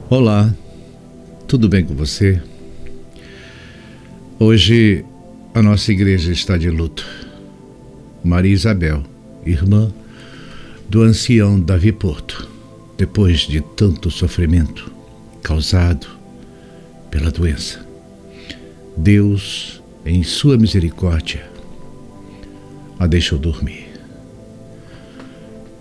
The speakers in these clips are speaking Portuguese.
Olá, tudo bem com você? Hoje a nossa igreja está de luto. Maria Isabel, irmã do ancião Davi Porto, depois de tanto sofrimento causado pela doença, Deus, em sua misericórdia, a deixou dormir.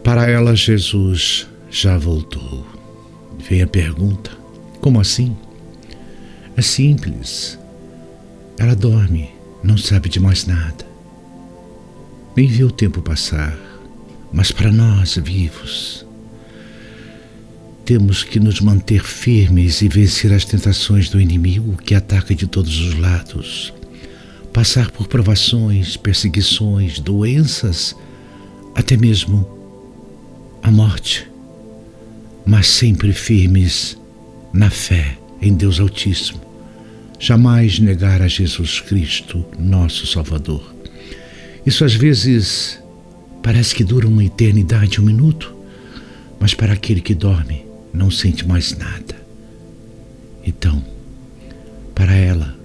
Para ela, Jesus já voltou. Vem a pergunta: como assim? É simples. Ela dorme, não sabe de mais nada. Nem vê o tempo passar. Mas para nós, vivos, temos que nos manter firmes e vencer as tentações do inimigo que ataca de todos os lados. Passar por provações, perseguições, doenças, até mesmo a morte. Mas sempre firmes na fé em Deus Altíssimo. Jamais negar a Jesus Cristo, nosso Salvador. Isso às vezes parece que dura uma eternidade, um minuto, mas para aquele que dorme não sente mais nada. Então, para ela,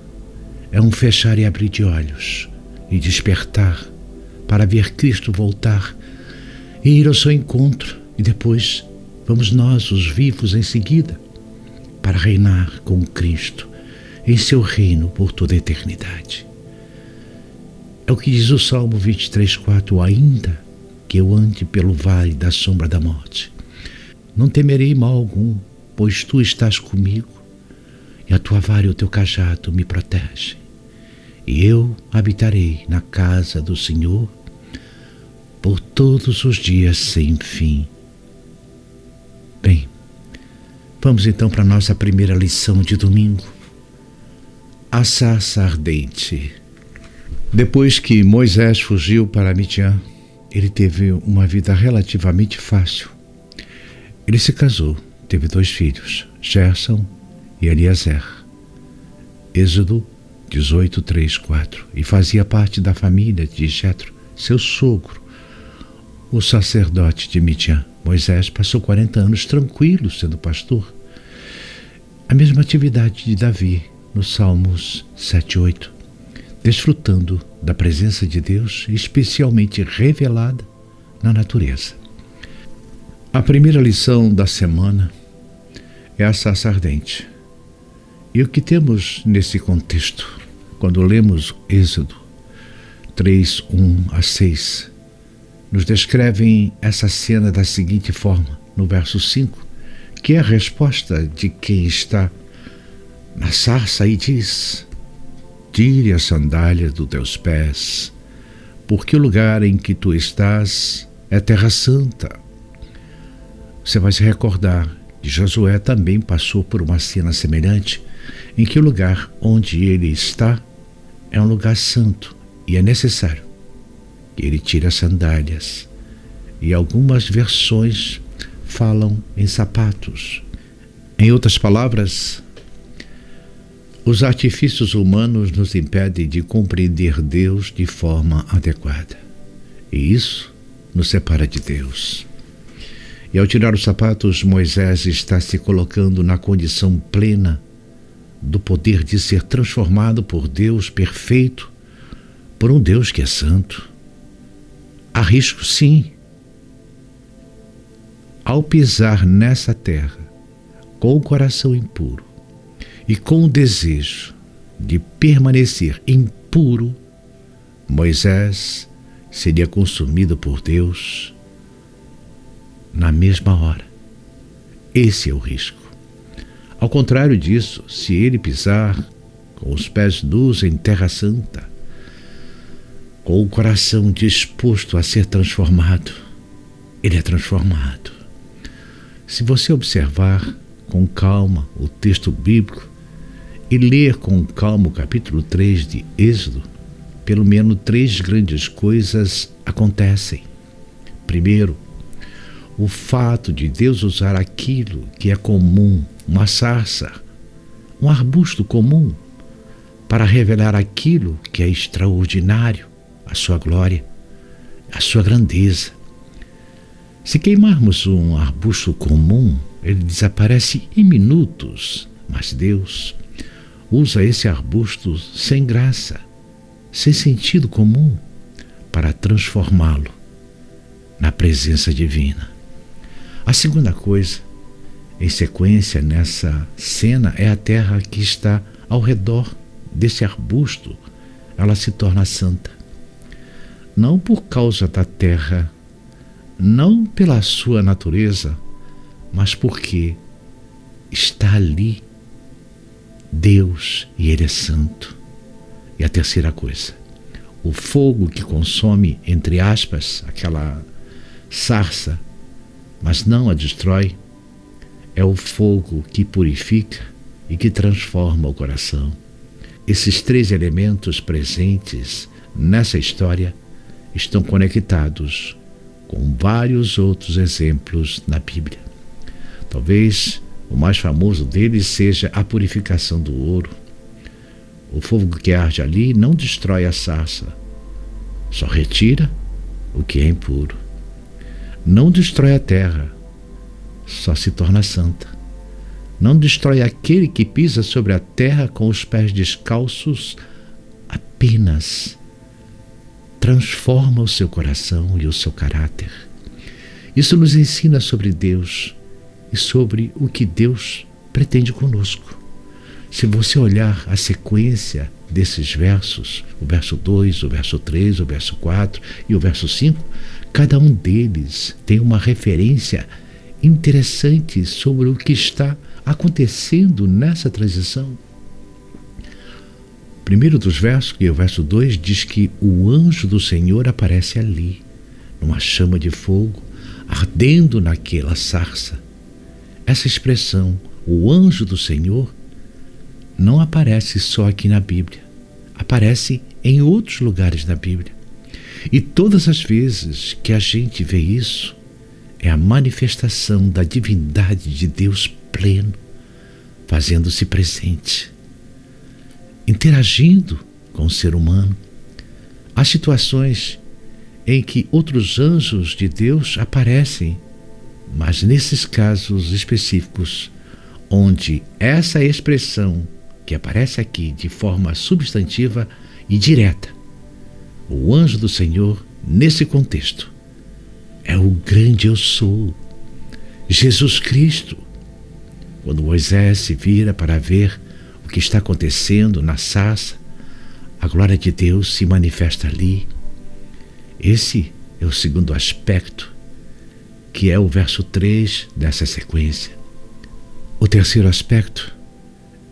é um fechar e abrir de olhos e despertar para ver Cristo voltar e ir ao seu encontro, e depois vamos nós, os vivos, em seguida, para reinar com Cristo em seu reino por toda a eternidade. É o que diz o Salmo 23:4, ainda que eu ande pelo vale da sombra da morte, não temerei mal algum, pois tu estás comigo, e a tua vara e o teu cajado me protegem. E eu habitarei na casa do Senhor por todos os dias sem fim. Bem, vamos então para a nossa primeira lição de domingo. A sarça ardente. Depois que Moisés fugiu para Midian, ele teve uma vida relativamente fácil. Ele se casou, teve 2 filhos, Gerson e Eliezer. Êxodo 18:3-4. E fazia parte da família de Jetro, seu sogro, o sacerdote de Midian. Moisés passou 40 anos tranquilo sendo pastor. A mesma atividade de Davi nos Salmos 7:8, desfrutando da presença de Deus, especialmente revelada na natureza. A primeira lição da semana é a sarça ardente. E o que temos nesse contexto, quando lemos Êxodo 3:1-6, nos descrevem essa cena da seguinte forma, no verso 5, que é a resposta de quem está na sarça e diz: tire a sandália dos teus pés, porque o lugar em que tu estás é terra santa. Você vai se recordar que Josué também passou por uma cena semelhante, em que o lugar onde ele está é um lugar santo e é necessário que ele tire as sandálias. E algumas versões falam em sapatos. Em outras palavras, os artifícios humanos nos impedem de compreender Deus de forma adequada. E isso nos separa de Deus. E ao tirar os sapatos, Moisés está se colocando na condição plena do poder de ser transformado por Deus perfeito, por um Deus que é santo. Há risco, sim. Ao pisar nessa terra, com o coração impuro e com o desejo de permanecer impuro, Moisés seria consumido por Deus na mesma hora. Esse é o risco. Ao contrário disso, se ele pisar com os pés nus em terra santa, com o coração disposto a ser transformado, ele é transformado. Se você observar com calma o texto bíblico e ler com calma o capítulo 3 de Êxodo, pelo menos 3 grandes coisas acontecem. Primeiro, o fato de Deus usar aquilo que é comum, uma sarça, um arbusto comum, para revelar aquilo que é extraordinário, a sua glória, a sua grandeza. Se queimarmos um arbusto comum, ele desaparece em minutos, mas Deus usa esse arbusto sem graça, sem sentido comum, para transformá-lo na presença divina. A segunda coisa, em sequência nessa cena, é a terra que está ao redor desse arbusto. Ela se torna santa. Não por causa da terra, não pela sua natureza, mas porque está ali Deus e Ele é santo. E a terceira coisa, o fogo que consome, entre aspas, aquela sarça, mas não a destrói, é o fogo que purifica e que transforma o coração. Esses três elementos presentes nessa história estão conectados com vários outros exemplos na Bíblia. Talvez o mais famoso deles seja a purificação do ouro. O fogo que arde ali não destrói a sarça, só retira o que é impuro. Não destrói a terra, só se torna santa. Não destrói aquele que pisa sobre a terra com os pés descalços, apenas transforma o seu coração e o seu caráter. Isso nos ensina sobre Deus e sobre o que Deus pretende conosco. Se você olhar a sequência desses versos, o verso 2, o verso 3, o verso 4 e o verso 5, cada um deles tem uma referência interessante sobre o que está acontecendo nessa transição. O primeiro dos versos, que é o verso 2, diz que o anjo do Senhor aparece ali, numa chama de fogo, ardendo naquela sarça. Essa expressão, o anjo do Senhor, não aparece só aqui na Bíblia, aparece em outros lugares da Bíblia. E todas as vezes que a gente vê isso, é a manifestação da divindade de Deus pleno, fazendo-se presente, interagindo com o ser humano. Há situações em que outros anjos de Deus aparecem, mas nesses casos específicos, onde essa expressão que aparece aqui de forma substantiva e direta, o anjo do Senhor, nesse contexto, é o grande eu sou, Jesus Cristo. Quando Moisés se vira para ver o que está acontecendo na sarça, a glória de Deus se manifesta ali. Esse é o segundo aspecto, que é o verso 3 dessa sequência. O terceiro aspecto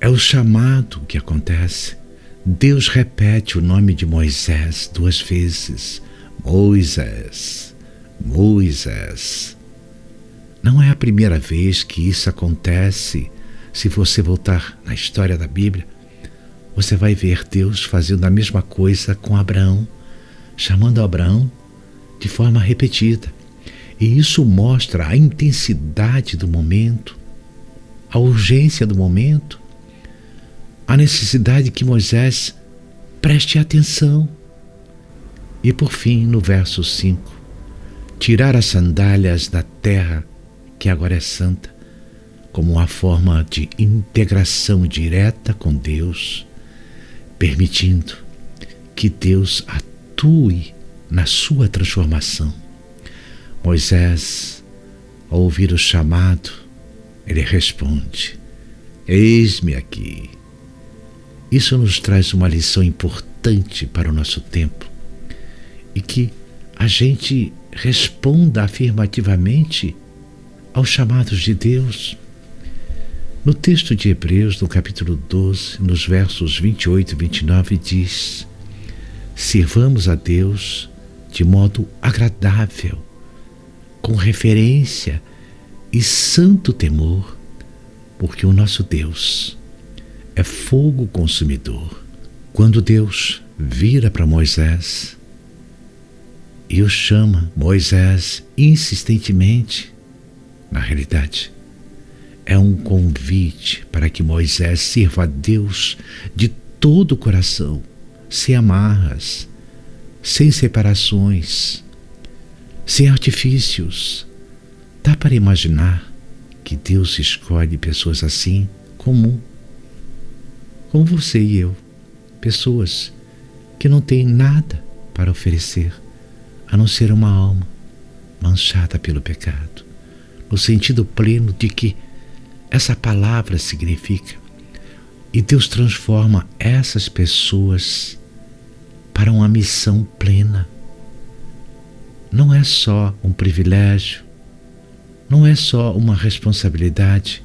é o chamado que acontece. Deus repete o nome de Moisés 2 vezes. Moisés, Moisés. Não é a primeira vez que isso acontece. Se você voltar na história da Bíblia, você vai ver Deus fazendo a mesma coisa com Abraão, chamando Abraão de forma repetida. E isso mostra a intensidade do momento, a urgência do momento, a necessidade que Moisés preste atenção. E por fim, no verso 5, tirar as sandálias da terra, que agora é santa, como uma forma de integração direta com Deus, permitindo que Deus atue na sua transformação. Moisés, ao ouvir o chamado, ele responde: eis-me aqui. Isso nos traz uma lição importante para o nosso tempo, e que a gente responda afirmativamente aos chamados de Deus. No texto de Hebreus, no capítulo 12, nos versos 28 e 29, diz: sirvamos a Deus de modo agradável, com referência e santo temor, porque o nosso Deus é fogo consumidor. Quando Deus vira para Moisés e o chama, Moisés insistentemente, na realidade, é um convite para que Moisés sirva a Deus de todo o coração, sem amarras, sem separações, sem artifícios. Dá para imaginar que Deus escolhe pessoas assim, comum, como você e eu, pessoas que não têm nada para oferecer, a não ser uma alma manchada pelo pecado, no sentido pleno de que essa palavra significa. E Deus transforma essas pessoas para uma missão plena. Não é só um privilégio, não é só uma responsabilidade,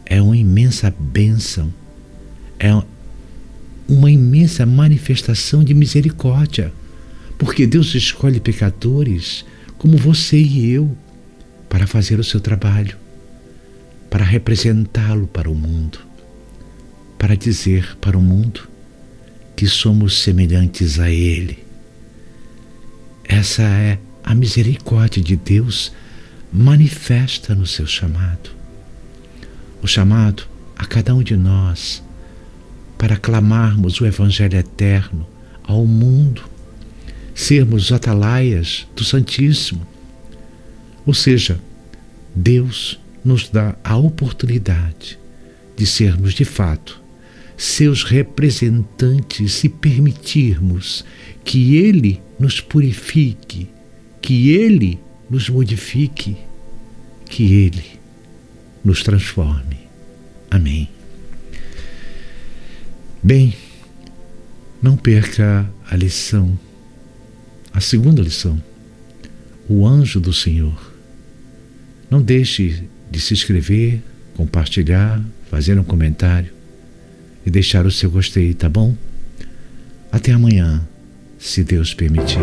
é uma imensa bênção, é uma imensa manifestação de misericórdia, porque Deus escolhe pecadores como você e eu para fazer o seu trabalho, para representá-lo para o mundo, para dizer para o mundo que somos semelhantes a Ele. Essa é a misericórdia de Deus manifesta no seu chamado. O chamado a cada um de nós para clamarmos o Evangelho eterno ao mundo, sermos os atalaias do Santíssimo. Ou seja, Deus nos dá a oportunidade de sermos de fato seus representantes, se permitirmos que Ele nos purifique, que Ele nos modifique, que Ele nos transforme. Amém. Bem, não perca a lição, a segunda lição, o anjo do Senhor. Não deixe de se inscrever, compartilhar, fazer um comentário e deixar o seu gostei, tá bom? Até amanhã, se Deus permitir.